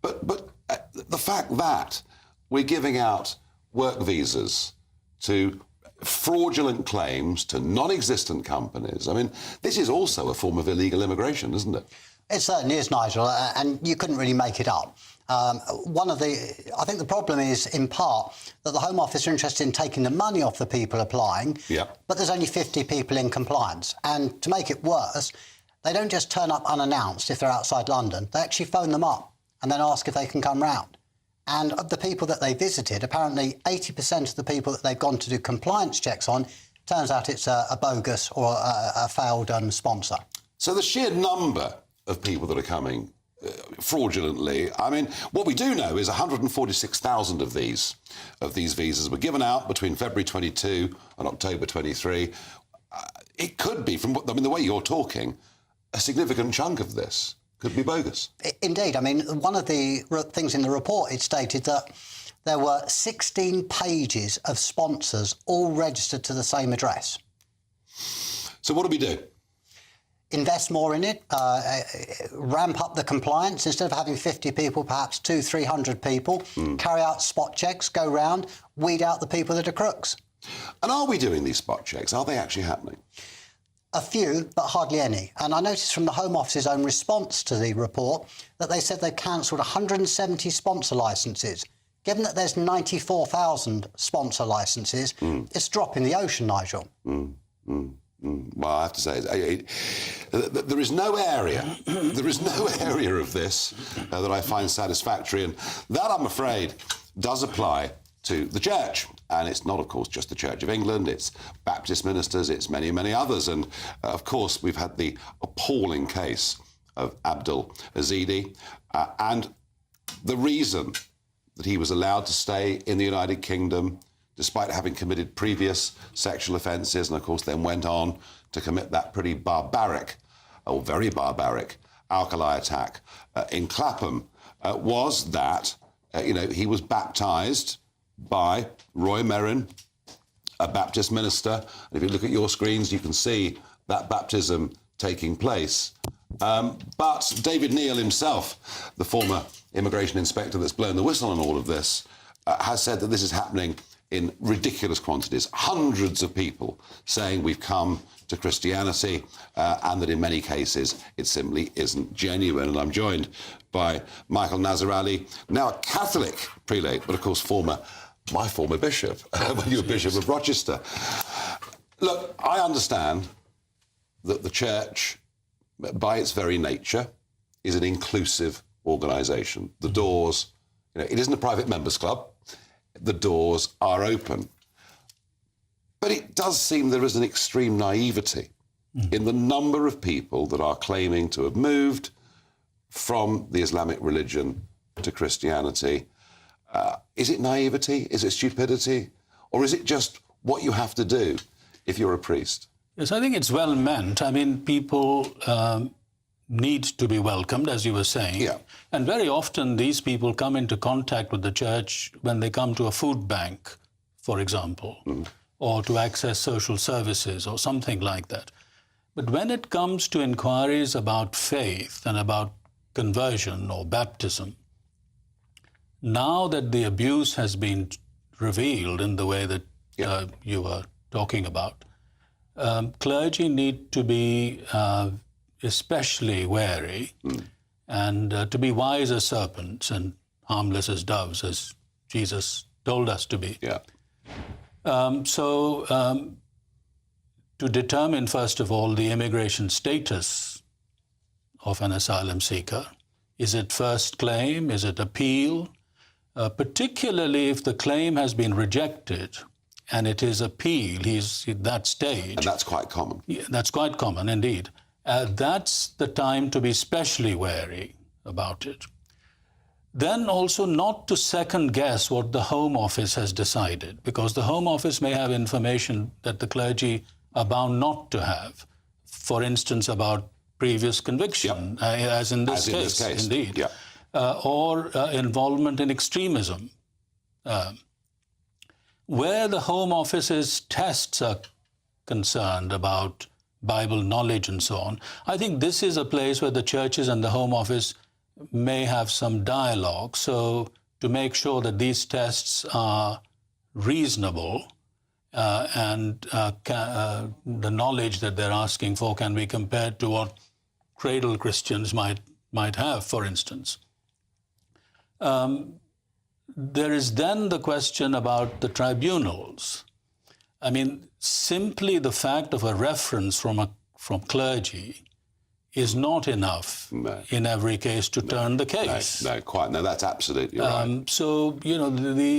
But the fact that we're giving out work visas to fraudulent claims to non-existent companies, I mean, this is also a form of illegal immigration, isn't it? It certainly is, Nigel, and you couldn't really make it up. I think the problem is, in part, that the Home Office are interested in taking the money off the people applying, but there's only 50 people in compliance. And to make it worse, they don't just turn up unannounced if they're outside London. They actually phone them up and then ask if they can come round. And of the people that they visited, apparently 80% of the people that they've gone to do compliance checks on, turns out it's a bogus or a failed sponsor. So the sheer number of people that are coming fraudulently, I mean, what we do know is 146,000 of these visas were given out between February 22 and October 23. It could be, from the way you're talking, a significant chunk of this could be bogus. Indeed. I mean, one of the things in the report, it stated that there were 16 pages of sponsors all registered to the same address. So what do we do? Invest more in it, ramp up the compliance. Instead of having 50 people, perhaps 200-300 people, carry out spot checks, go round, weed out the people that are crooks. And are we doing these spot checks? Are they actually happening? A few, but hardly any. And I noticed from the Home Office's own response to the report that they said they've cancelled 170 sponsor licences. Given that there's 94,000 sponsor licences, it's a drop in the ocean, Nigel. Well, I have to say, there is no area of this that I find satisfactory, and that, I'm afraid, does apply to the church. And it's not, of course, just the Church of England, it's Baptist ministers, it's many, many others. And, of course, we've had the appalling case of Abdul Azidi, and the reason that he was allowed to stay in the United Kingdom despite having committed previous sexual offences, and of course then went on to commit that pretty barbaric, or very barbaric, alkali attack in Clapham, was that, he was baptised by Roy Merrin, a Baptist minister. And if you look at your screens, you can see that baptism taking place. But David Neal himself, the former immigration inspector that's blown the whistle on all of this, has said that this is happening in ridiculous quantities. Hundreds of people saying we've come to Christianity, and that in many cases it simply isn't genuine. And I'm joined by Michael Nazarali, now a Catholic prelate, but of course my former bishop, when you were Bishop of Rochester. Look, I understand that the church, by its very nature, is an inclusive organisation. The doors, it isn't a private members club. The doors are open. But it does seem there is an extreme naivety in the number of people that are claiming to have moved from the Islamic religion to Christianity. Is it naivety? Is it stupidity? Or is it just what you have to do if you're a priest? Yes, I think it's well meant. I mean, people need to be welcomed, as you were saying. Yeah. And very often these people come into contact with the church when they come to a food bank, for example, or to access social services or something like that. But when it comes to inquiries about faith and about conversion or baptism, now that the abuse has been revealed in the way that you were talking about, clergy need to be especially wary and to be wise as serpents and harmless as doves, as Jesus told us to be. Yeah. To determine, first of all, the immigration status of an asylum seeker, is it first claim, is it appeal? Particularly if the claim has been rejected and it is appeal, he's at that stage. And that's quite common. Yeah, that's quite common indeed. That's the time to be specially wary about it. Then also not to second guess what the Home Office has decided, because the Home Office may have information that the clergy are bound not to have. For instance, about previous conviction, as in this case, indeed. Yeah. Or involvement in extremism. Where the Home Office's tests are concerned about Bible knowledge and so on, I think this is a place where the churches and the Home Office may have some dialogue, so to make sure that these tests are reasonable and the knowledge that they're asking for can be compared to what cradle Christians might have, for instance. There is then the question about the tribunals. I mean, simply the fact of a reference from clergy is not enough in every case to turn the case. No, quite. No, that's absolutely right. So, you know,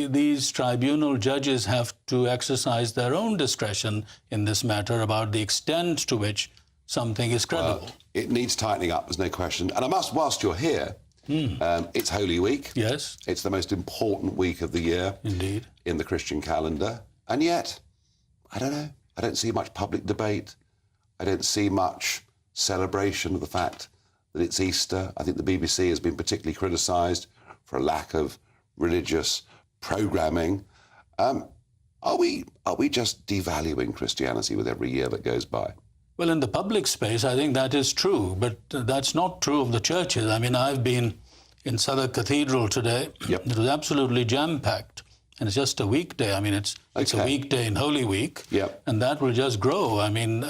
these tribunal judges have to exercise their own discretion in this matter about the extent to which something is credible. It needs tightening up, there's no question. And I must, whilst you're here, it's Holy Week. Yes. It's the most important week of the year. Indeed. In the Christian calendar. And yet, I don't know, I don't see much public debate. I don't see much celebration of the fact that it's Easter. I think the BBC has been particularly criticised for a lack of religious programming. Are we just devaluing Christianity with every year that goes by? Well, in the public space, I think that is true, but that's not true of the churches. I mean, I've been in Southwark Cathedral today. Yep. It was absolutely jam-packed, and it's just a weekday. I mean, it's a weekday in Holy Week, and that will just grow. I mean,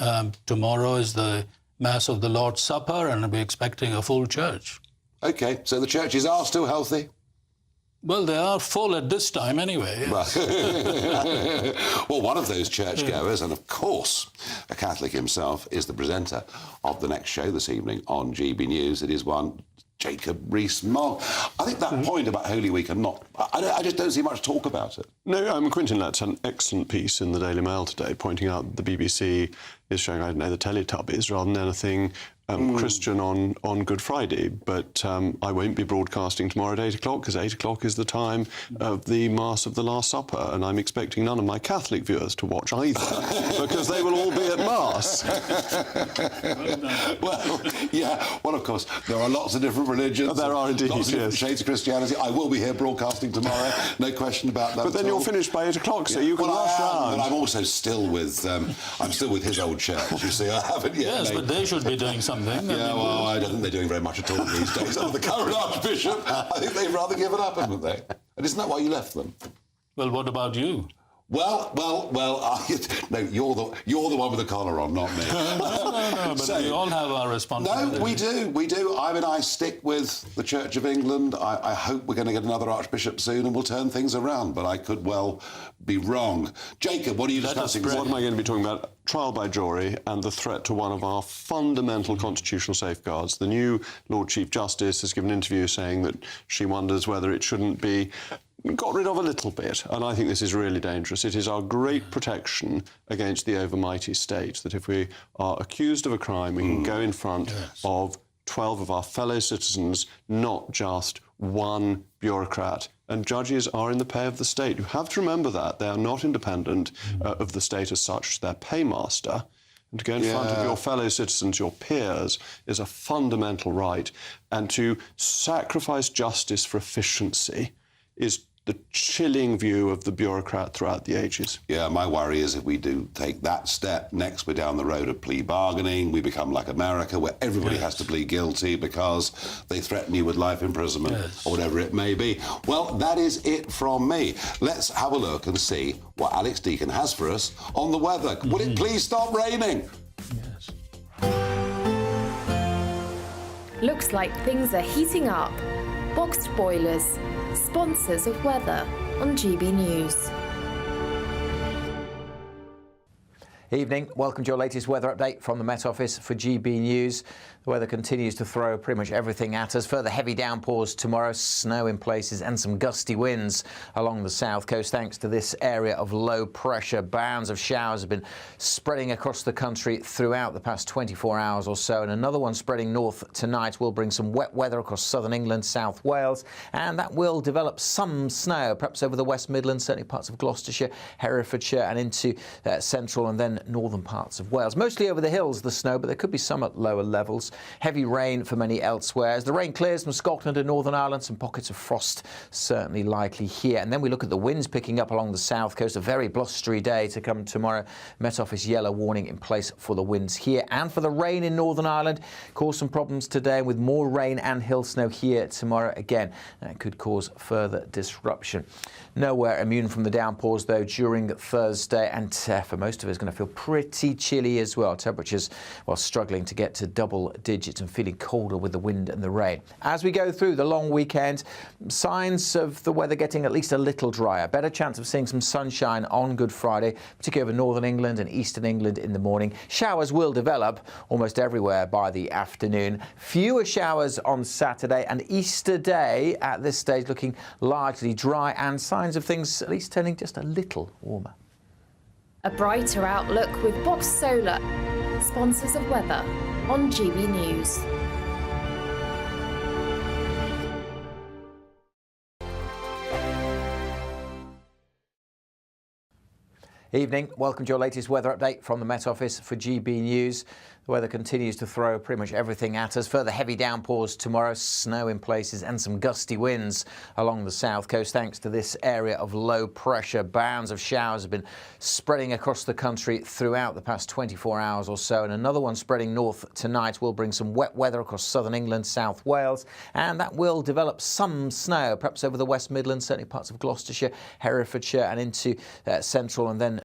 tomorrow is the Mass of the Lord's Supper, and we're expecting a full church. OK, so the churches are still healthy? Well, they are full at this time anyway. Yes. Well, one of those churchgoers, and of course a Catholic himself, is the presenter of the next show this evening on GB News. It is one Jacob Rees-Mogg. I think that point about Holy Week, I just don't see much talk about it. No, Quentin Lett's had an excellent piece in the Daily Mail today pointing out the BBC is showing, I don't know, the Teletubbies rather than anything Christian on Good Friday. But I won't be broadcasting tomorrow at 8 o'clock because 8 o'clock is the time of the Mass of the Last Supper, and I'm expecting none of my Catholic viewers to watch either because they will all be at Mass. Well, of course, there are lots of different religions. There are indeed, lots of different shades of Christianity. I will be here broadcasting tomorrow, no question about that. But then you're finished by 8 o'clock, so you can rush round. But I'm also still with his old church. You see, I haven't yet. Yes, but they should be doing something. Yeah, well, I don't think they're doing very much at all these days. Under the current Archbishop, I think they've rather given up, haven't they? And isn't that why you left them? Well, what about you? Well, no, you're the one with the collar on, not me. No, but we all have our responsibility. No, we do. I mean, I stick with the Church of England. I hope we're going to get another Archbishop soon and we'll turn things around, but I could well be wrong. Jacob, what are you discussing? What am I going to be talking about? Trial by jury and the threat to one of our fundamental constitutional safeguards. The new Lord Chief Justice has given an interview saying that she wonders whether it shouldn't be got rid of a little bit, and I think this is really dangerous. It is our great protection against the overmighty state, that if we are accused of a crime, we can go in front of 12 of our fellow citizens, not just one bureaucrat. And judges are in the pay of the state. You have to remember that. They are not independent of the state as such. They're paymaster. And to go in front of your fellow citizens, your peers, is a fundamental right. And to sacrifice justice for efficiency is the chilling view of the bureaucrat throughout the ages. Yeah, my worry is if we do take that step, next we're down the road of plea bargaining, we become like America, where everybody has to plead guilty because they threaten you with life imprisonment or whatever it may be. Well, that is it from me. Let's have a look and see what Alex Deacon has for us on the weather. Will it please stop raining? Looks like things are heating up. Boxed boilers, sponsors of weather on GB News. Evening. Welcome to your latest weather update from the Met Office for GB News. The weather continues to throw pretty much everything at us. Further heavy downpours tomorrow, snow in places and some gusty winds along the south coast thanks to this area of low pressure. Bands of showers have been spreading across the country throughout the past 24 hours or so, and another one spreading north tonight will bring some wet weather across southern England, South Wales, and that will develop some snow, perhaps over the West Midlands, certainly parts of Gloucestershire, Herefordshire and into central and then northern parts of Wales. Mostly over the hills, the snow, but there could be some at lower levels. Heavy rain for many elsewhere. As the rain clears from Scotland and Northern Ireland, some pockets of frost certainly likely here. And then we look at the winds picking up along the south coast. A very blustery day to come tomorrow. Met Office yellow warning in place for the winds here and for the rain in Northern Ireland. Cause some problems today with more rain and hill snow here tomorrow again. That could cause further disruption. Nowhere immune from the downpours though during Thursday, and for most of us going to feel pretty chilly as well. Temperatures, well, struggling to get to double digits and feeling colder with the wind and the rain. As we go through the long weekend, signs of the weather getting at least a little drier. Better chance of seeing some sunshine on Good Friday, particularly over northern England and eastern England in the morning. Showers will develop almost everywhere by the afternoon. Fewer showers on Saturday, and Easter Day at this stage looking largely dry and signs of things at least turning just a little warmer. A brighter outlook with Box Solar, sponsors of weather on GB News. Evening. Welcome to your latest weather update from the Met Office for GB News. The weather continues to throw pretty much everything at us. Further heavy downpours tomorrow, snow in places and some gusty winds along the south coast thanks to this area of low pressure. Bands of showers have been spreading across the country throughout the past 24 hours or so, and another one spreading north tonight will bring some wet weather across southern England, South Wales, and that will develop some snow, perhaps over the West Midlands, certainly parts of Gloucestershire, Herefordshire and into central and then